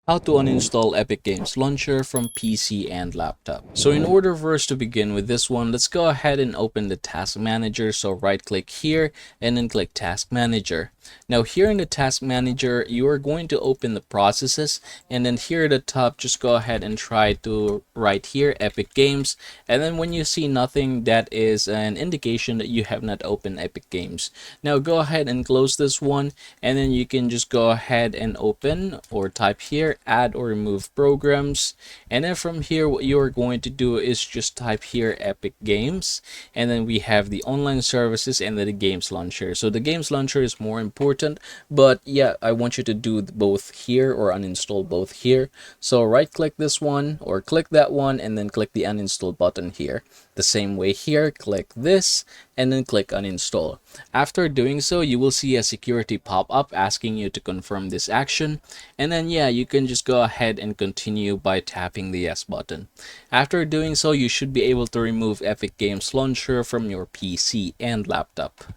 How to uninstall Epic Games Launcher from PC and laptop. So in order for us to begin with this one, let's go ahead and open the Task Manager. So right click here and then click Task Manager. Now here in the Task Manager, you are going to open the processes, and then here at the top, just go ahead and try to write here Epic Games. And then when you see nothing, that is an indication that you have not opened Epic Games. Now go ahead and close this one, and then you can just go ahead and open or type here add or remove programs, and then from here what you're going to do is just type here Epic Games, and then we have the online services and then the games launcher. So the games launcher is more important, but yeah, I want you to do both here or uninstall both here. So right click this one or click that one and then click the uninstall button here. The same way here, click this and then click uninstall. After doing so, you will see a security pop-up asking you to confirm this action, and then yeah, you can just go ahead and continue by tapping the yes button. After doing so, you should be able to remove Epic Games Launcher from your PC and laptop.